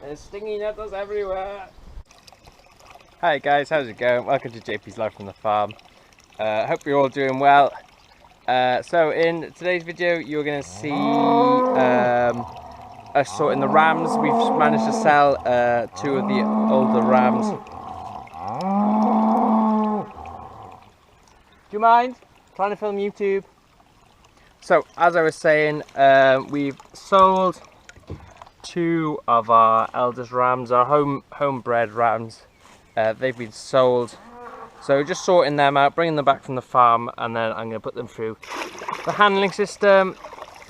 There's stinging nettles everywhere. Hi guys, how's it going? Welcome to JP's Life from the Farm. Hope you're all doing well. So in today's video you're going to see us sorting the rams. We've managed to sell 2 of the older rams. Do you mind? Trying to film YouTube. So as I was saying, we've sold 2 of our eldest rams, our homebred rams. They've been sold, so just sorting them out, bringing them back from the farm, and then I'm going to put them through the handling system.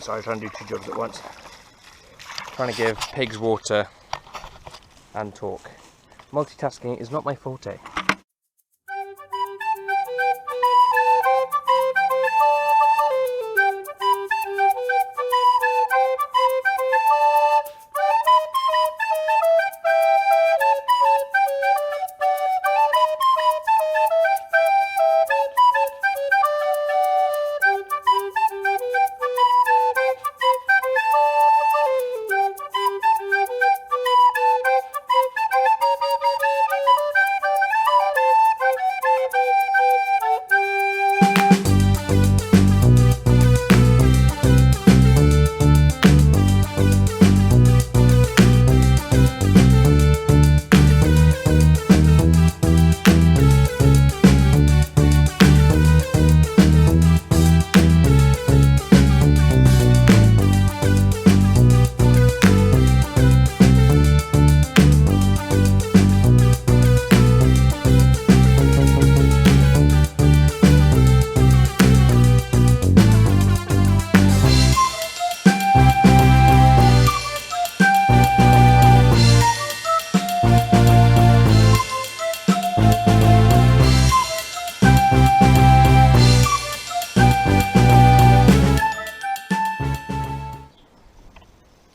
Sorry, trying to do 2 jobs at once. Trying to give pigs water and talk. Multitasking is not my forte.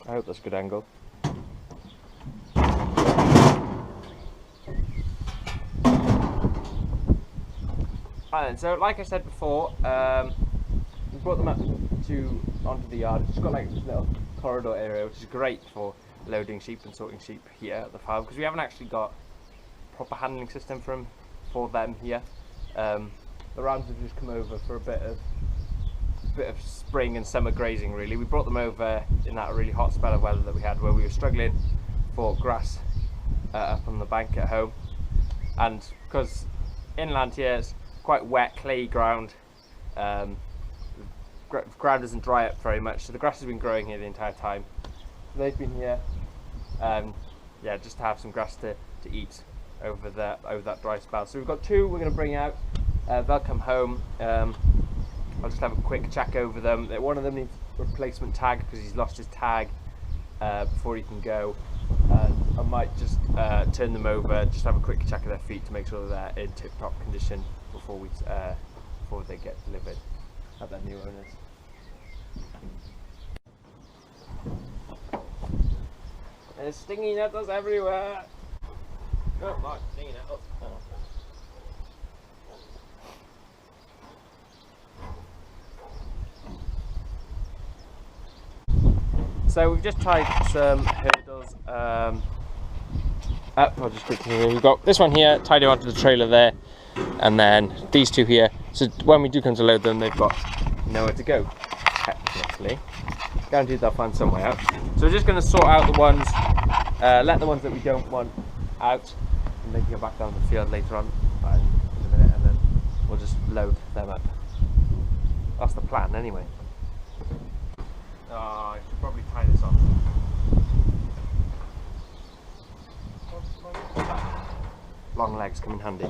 I hope that's a good angle. Right, so like I said before, we brought them up onto the yard. It's got like this little corridor area, which is great for loading sheep and sorting sheep here at the farm, because we haven't actually got a proper handling system for them here. The rams have just come over for a bit of spring and summer grazing really. We brought them over in that really hot spell of weather that we had, where we were struggling for grass up on the bank at home, and because inland here it's quite wet, clayey ground, ground doesn't dry up very much, so the grass has been growing here the entire time. So they've been here, yeah, just to have some grass to eat over that dry spell. So we've got 2 we're going to bring out. They'll come home. I'll just have a quick check over them. One of them needs a replacement tag because he's lost his tag before he can go. And I might just turn them over, just have a quick check of their feet to make sure they're in tip-top condition before they get delivered at their new owners. There's stinging nettles everywhere. Oh, right, stinging nettles. Oh. So we've just tied some hurdles up. I'll just quickly, we've got this one here, tied it onto the trailer there, and then these 2 here. So when we do come to load them, they've got nowhere to go, technically. Guaranteed they'll find some way out. So we're just going to sort out the ones, let the ones that we don't want out, and they can go back down the field later on in a minute, and then we'll just load them up. That's the plan anyway. Oh, I should probably tie this on. Long legs come in handy.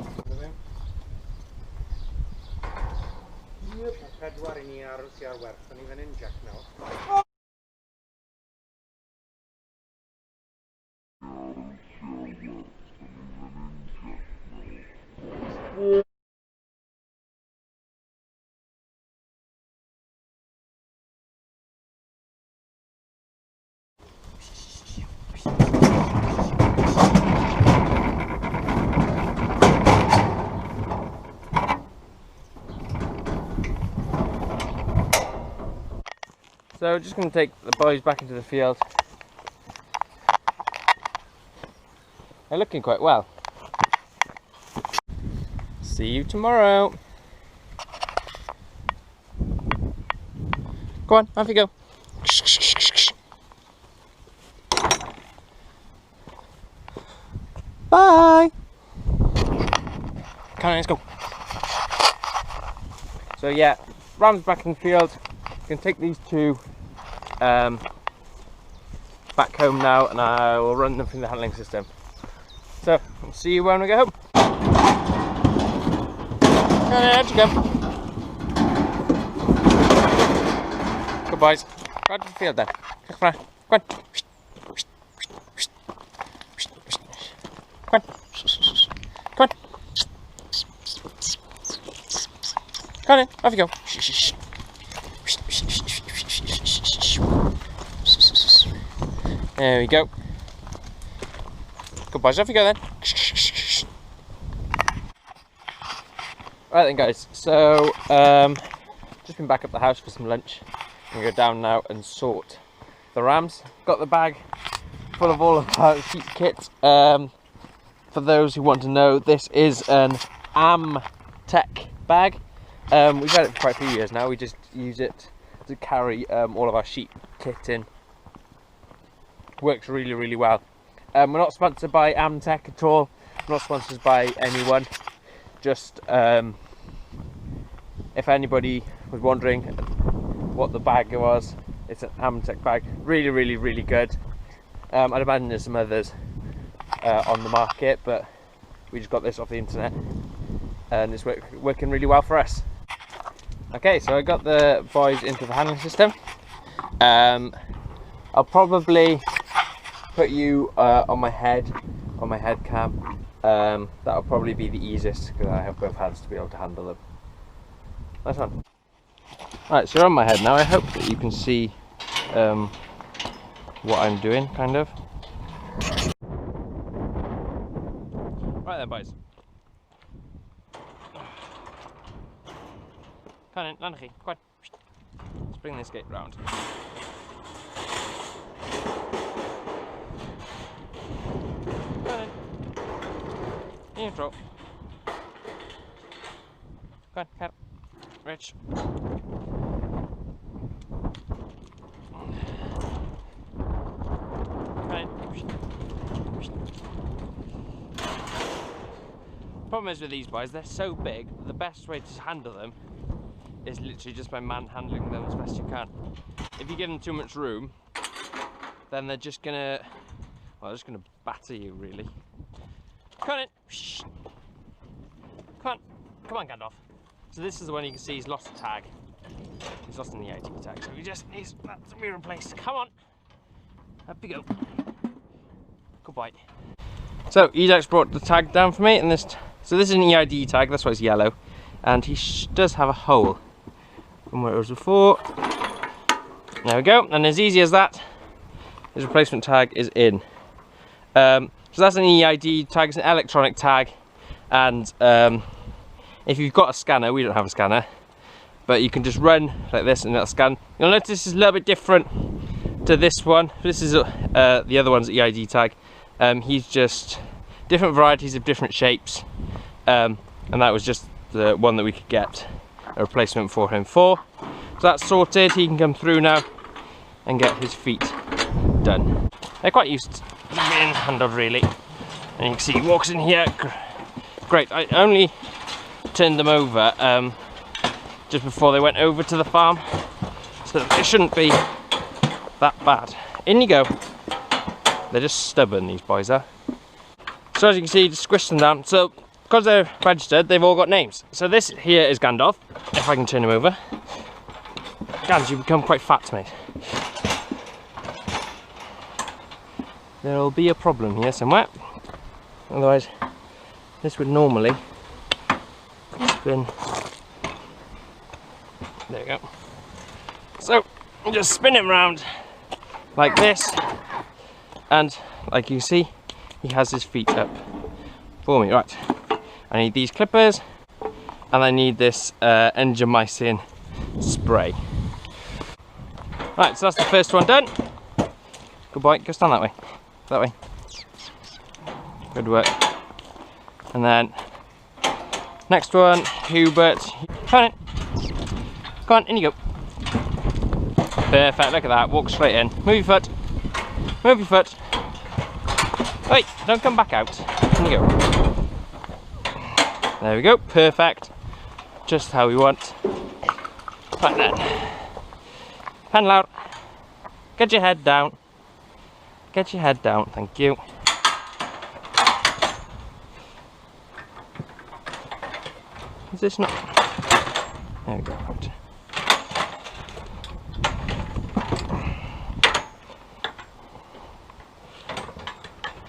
So just going to take the boys back into the field. They're looking quite well. See you tomorrow. Go on, off you go. Bye. Come on, let's go. So yeah, rams back in the field. Can take these two back home now, and I will run them through the handling system. So I'll see you when we get home. Out you go. Good boys. Go out to the field then. Come on. Go on. Come on. Come on. Come on in. Off you go. There we go. Good boys. Off you go then. Right then guys, so just been back up the house for some lunch. I'm going to go down now and sort the rams. Got the bag full of all of our sheep kit. For those who want to know, this is an Amtech bag. We've had it for quite a few years now. We just use it to carry all of our sheep kit in. Works really, really well. We're not sponsored by Amtech at all. We're not sponsored by anyone. Just if anybody was wondering what the bag was, it's an Amtech bag. Really, really, really good. I'd imagine there's some others on the market, but we just got this off the internet and it's working really well for us. Okay, so I got the boys into the handling system. I'll probably put you on my head cam. That'll probably be the easiest because I have both hands to be able to handle them. Nice one. Right, so you're on my head now. I hope that you can see what I'm doing, kind of. Right then, boys. Come on in, Llangrannog, come on. Let's bring this gate round. Intro. Go on, cat. Rich. Problem is with these boys, they're so big, the best way to handle them is literally just by manhandling them as best you can. If you give them too much room, then they're just gonna, well, they're just gonna batter you, really. Come on in. Shh. Come on, Gandalf. So this is the one you can see he's lost a tag. He's lost an EID tag, so he just needs that to be replaced. Come on. Up you go. Good boy. So Edak's brought the tag down for me, and so this is an EID tag. That's why it's yellow, and he does have a hole from where it was before. There we go. And as easy as that, his replacement tag is in. So that's an EID tag, it's an electronic tag, and if you've got a scanner, we don't have a scanner, but you can just run like this and it'll scan. You'll notice this is a little bit different to this one. This is the other one's EID tag. He's just different varieties of different shapes, and that was just the one that we could get a replacement for him for. So that's sorted. He can come through now and get his feet done. They're quite used to being handled, really, and you can see he walks in here. Great. I only turned them over just before they went over to the farm, so it shouldn't be that bad. In you go. They're just stubborn, these boys are. So as you can see, just squish them down. So because they're registered, they've all got names. So this here is Gandalf. If I can turn him over. Gandalf, you've become quite fat, mate. There'll be a problem here somewhere. Otherwise, this would normally spin. There we go. So you just spin him round like this, and like you see, he has his feet up for me. Right, I need these clippers, and I need this Enquiries spray. Right, so that's the first one done. Good boy, go stand that way. That way. Good work. And then next one, Hubert. Come on in. Go on, in you go. Perfect, look at that. Walk straight in. Move your foot. Move your foot. Wait, don't come back out. In you go. There we go. Perfect. Just how we want. Right then. Pedal out. Get your head down. Get your head down. Thank you. Is this not? There we go. Right.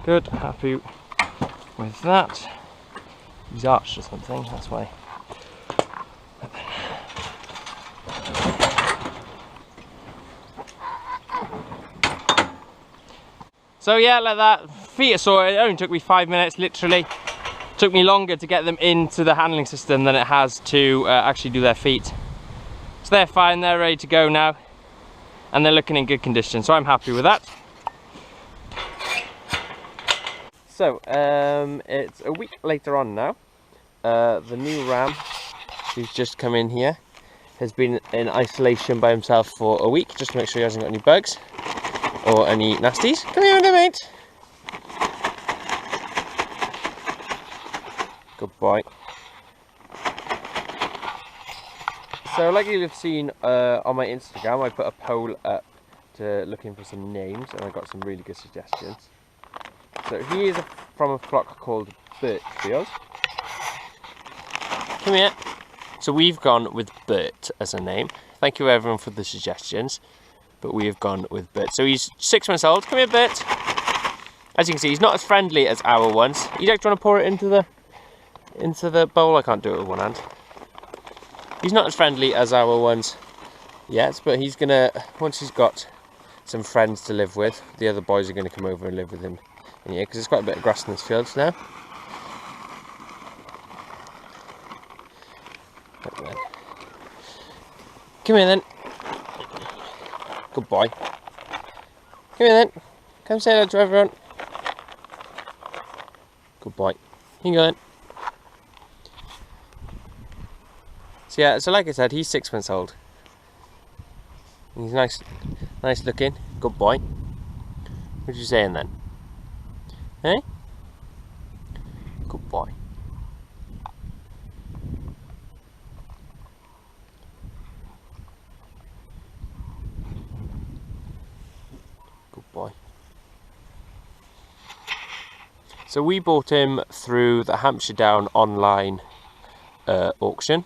Good. Happy with that. He's arched or something. That's why. So yeah, like that, feet are sorted. It only took me 5 minutes, literally. Took me longer to get them into the handling system than it has to actually do their feet. So they're fine, they're ready to go now. And they're looking in good condition, so I'm happy with that. So, it's a week later on now. The new ram, who's just come in here, has been in isolation by himself for a week, just to make sure he hasn't got any bugs. Or any nasties. Come here, mate. Good boy. So, like you've seen on my Instagram, I put a poll up to looking for some names, and I got some really good suggestions. So he is from a flock called Birchfield. Come here. So we've gone with Bert as a name. Thank you everyone for the suggestions. But we have gone with Bert. So he's 6 months old. Come here, Bert. As you can see, he's not as friendly as our ones. You don't want to pour it into the bowl. I can't do it with one hand. He's not as friendly as our ones yet, but he's gonna, once he's got some friends to live with, the other boys are gonna come over and live with him in here because there's quite a bit of grass in this field now. Come here then. Good boy. Come here then. Come say hello to everyone. Good boy. Here you go then. So yeah, so like I said, he's 6 months old. He's nice looking. Good boy. What are you saying then? Eh? Good boy. Boy. So we bought him through the Hampshire Down online auction.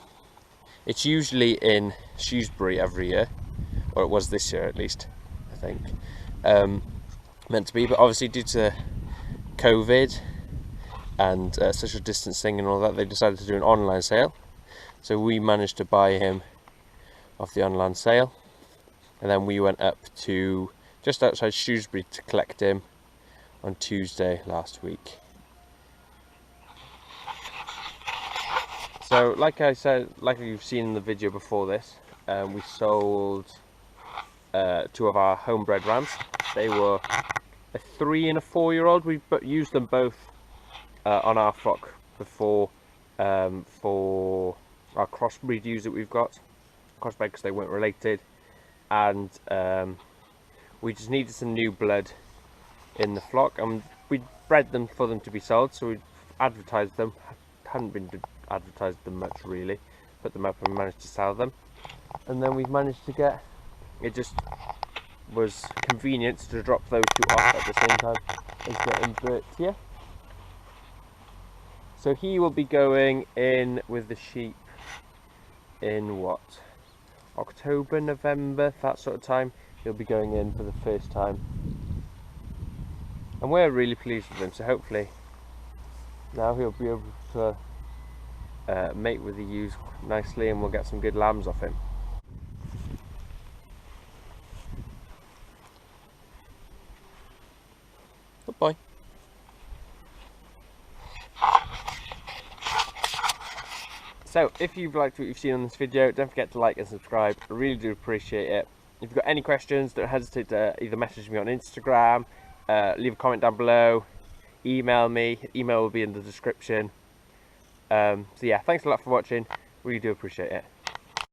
It's usually in Shrewsbury every year, or it was this year at least, I think. Meant to be, but obviously due to COVID and social distancing and all that, they decided to do an online sale. So we managed to buy him off the online sale, and then we went up to just outside Shrewsbury to collect him on Tuesday last week. So like I said, like you've seen in the video before this, we sold 2 of our homebred rams. They were a 3 and a 4-year-old. We used them both on our flock before for our crossbreed ewes that we've got. Crossbred because they weren't related, and we just needed some new blood in the flock, and we bred them for them to be sold, so we advertised them. Hadn't been advertised them much really, put them up and managed to sell them, and then we've managed to get, it just was convenient to drop those 2 off at the same time as getting Bert here. So he will be going in with the sheep in what, October, November, that sort of time. He'll be going in for the first time, and we're really pleased with him, so hopefully now he'll be able to mate with the ewes nicely, and we'll get some good lambs off him. Good boy. So if you've liked what you've seen on this video, don't forget to like and subscribe. I really do appreciate it. If you've got any questions, don't hesitate to either message me on Instagram, leave a comment down below, email me. Email will be in the description. So yeah, thanks a lot for watching. Really do appreciate it.